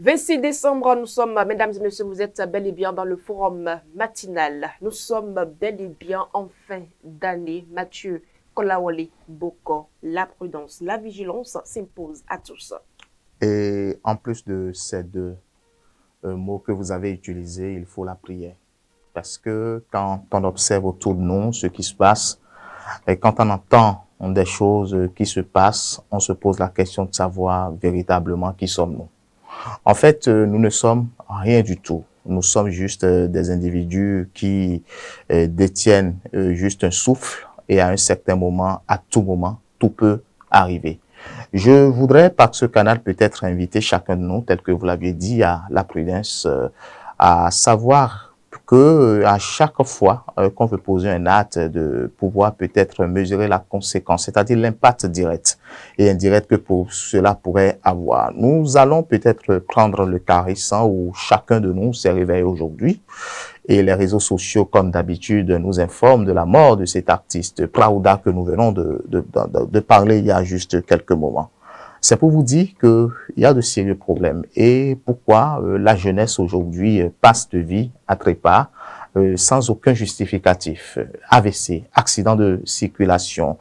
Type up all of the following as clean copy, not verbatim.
26 décembre, nous sommes, mesdames et messieurs, vous êtes bel et bien dans le forum matinal. Nous sommes bel et bien en fin d'année. Mathieu Kolawole Boko, la prudence, la vigilance s'impose à tous. Et en plus de ces deux mots que vous avez utilisés, il faut la prière. Parce que quand on observe autour de nous ce qui se passe, et quand on entend des choses qui se passent, on se pose la question de savoir véritablement qui sommes-nous. En fait, nous ne sommes rien du tout. Nous sommes juste des individus qui détiennent juste un souffle et à un certain moment, à tout moment, tout peut arriver. Je voudrais par ce canal peut-être inviter chacun de nous, tel que vous l'aviez dit, à la prudence, à savoir que à chaque fois qu'on veut poser un acte, de pouvoir peut-être mesurer la conséquence, c'est-à-dire l'impact direct et indirect que cela pourrait avoir. Nous allons peut-être prendre le cas récent où chacun de nous s'est réveillé aujourd'hui et les réseaux sociaux, comme d'habitude, nous informent de la mort de cet artiste Praouda que nous venons de parler il y a juste quelques moments. C'est pour vous dire qu'il y a de sérieux problèmes. Et pourquoi la jeunesse aujourd'hui passe de vie à trépas sans aucun justificatif. AVC, accident de circulation,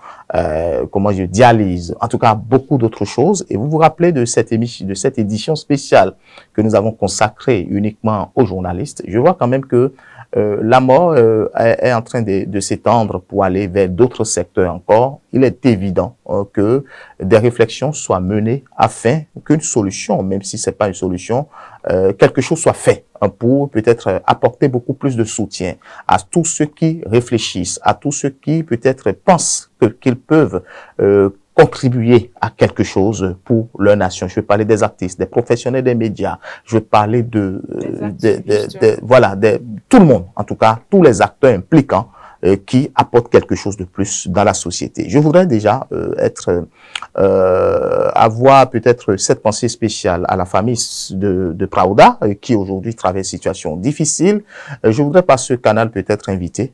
dialyse, en tout cas beaucoup d'autres choses. Et vous vous rappelez de cette édition spéciale que nous avons consacrée uniquement aux journalistes. Je vois quand même que la mort est en train de s'étendre pour aller vers d'autres secteurs encore. Il est évident que des réflexions soient menées afin qu'une solution, même si c'est pas une solution, quelque chose soit fait pour peut-être apporter beaucoup plus de soutien à tous ceux qui réfléchissent, à tous ceux qui peut-être pensent qu'ils peuvent contribuer à quelque chose pour leur nation. Je vais parler des artistes, des professionnels des médias, je vais parler de tout le monde, en tout cas, tous les acteurs impliquants qui apportent quelque chose de plus dans la société. Je voudrais déjà avoir peut-être cette pensée spéciale à la famille de Praouda qui aujourd'hui traverse une situation difficile. Je voudrais par ce canal peut-être inviter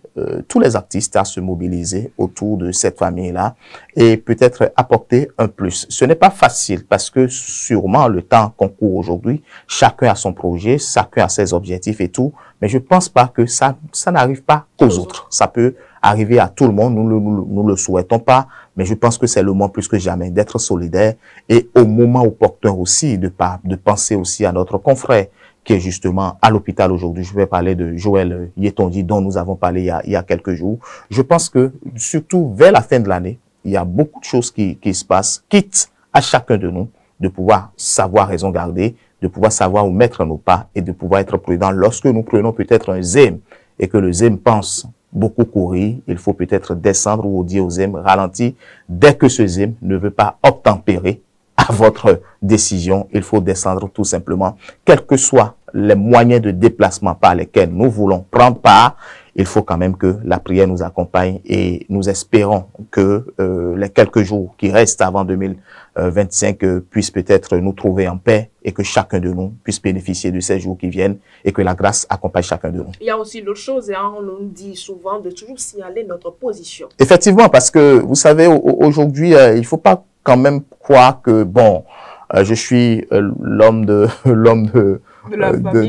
tous les artistes à se mobiliser autour de cette famille-là et peut-être apporter un plus. Ce n'est pas facile parce que sûrement le temps qu'on court aujourd'hui, chacun a son projet, chacun a ses objectifs et tout, mais je pense pas que ça n'arrive pas qu'aux autres. Ça peut arriver à tout le monde, nous le souhaitons pas, mais je pense que c'est le moment plus que jamais d'être solidaire et au moment opportun aussi de penser aussi à notre confrère qui est justement à l'hôpital aujourd'hui. Je vais parler de Joël Yetonji dont nous avons parlé il y a quelques jours. Je pense que surtout vers la fin de l'année, il y a beaucoup de choses qui se passent, quitte à chacun de nous de pouvoir savoir raison garder, de pouvoir savoir où mettre nos pas et de pouvoir être prudent. Lorsque nous prenons peut-être un zème et que le zème pense beaucoup courir, il faut peut-être descendre ou dire au zème ralentir. Dès que ce zème ne veut pas obtempérer à votre décision, il faut descendre tout simplement. Quels que soient les moyens de déplacement par lesquels nous voulons prendre part, il faut quand même que la prière nous accompagne et nous espérons que les quelques jours qui restent avant 2025 puissent peut-être nous trouver en paix et que chacun de nous puisse bénéficier de ces jours qui viennent et que la grâce accompagne chacun de nous. Il y a aussi l'autre chose, hein, on nous dit souvent de toujours signaler notre position. Effectivement, parce que vous savez, aujourd'hui, il faut pas quand même croire que, bon, je suis l'homme de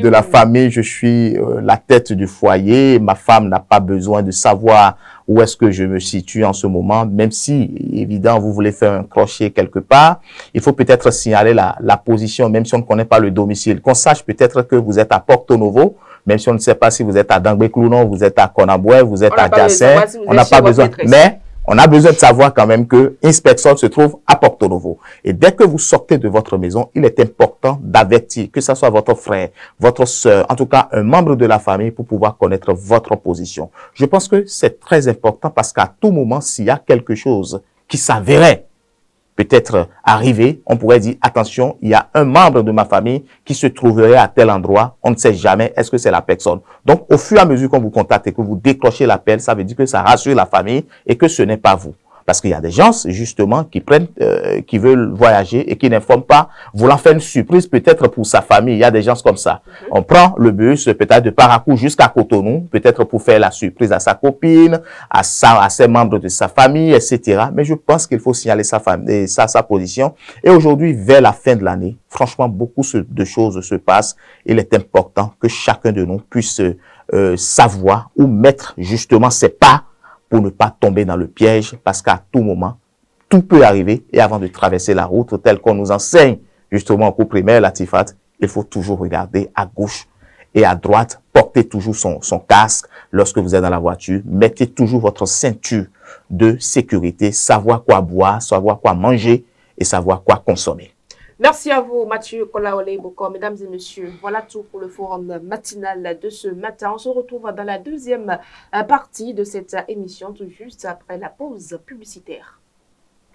la famille, je suis la tête du foyer, ma femme n'a pas besoin de savoir où est-ce que je me situe en ce moment, même si, évidemment, vous voulez faire un crochet quelque part, il faut peut-être signaler la position, même si on ne connaît pas le domicile, qu'on sache peut-être que vous êtes à Porto Novo, même si on ne sait pas si vous êtes à Dangbe-Clounon, vous êtes à Konaboué, vous êtes à Diassé, on n'a pas besoin, mais on a besoin de savoir quand même que Inspector se trouve à Porto Novo. Et dès que vous sortez de votre maison, il est important d'avertir, que ce soit votre frère, votre sœur, en tout cas un membre de la famille pour pouvoir connaître votre position. Je pense que c'est très important parce qu'à tout moment, s'il y a quelque chose qui s'avérait peut-être arriver, on pourrait dire, attention, il y a un membre de ma famille qui se trouverait à tel endroit, on ne sait jamais, est-ce que c'est la personne. Donc, au fur et à mesure qu'on vous contacte et que vous décrochez l'appel, ça veut dire que ça rassure la famille et que ce n'est pas vous. Parce qu'il y a des gens, justement, qui veulent voyager et qui n'informent pas, voulant faire une surprise peut-être pour sa famille. Il y a des gens comme ça. On prend le bus peut-être de Parakou jusqu'à Cotonou, peut-être pour faire la surprise à sa copine, à ses membres de sa famille, etc. Mais je pense qu'il faut signaler sa position. Et aujourd'hui, vers la fin de l'année, franchement, beaucoup de choses se passent. Il est important que chacun de nous puisse savoir où mettre justement ses pas pour ne pas tomber dans le piège, parce qu'à tout moment, tout peut arriver. Et avant de traverser la route, telle qu'on nous enseigne justement au cours primaire, la TIFAT, il faut toujours regarder à gauche et à droite, portez toujours son casque lorsque vous êtes dans la voiture, mettez toujours votre ceinture de sécurité, savoir quoi boire, savoir quoi manger et savoir quoi consommer. Merci à vous, Mathieu Kolaole Boko. Mesdames et messieurs, voilà tout pour le forum matinal de ce matin. On se retrouve dans la deuxième partie de cette émission, tout juste après la pause publicitaire.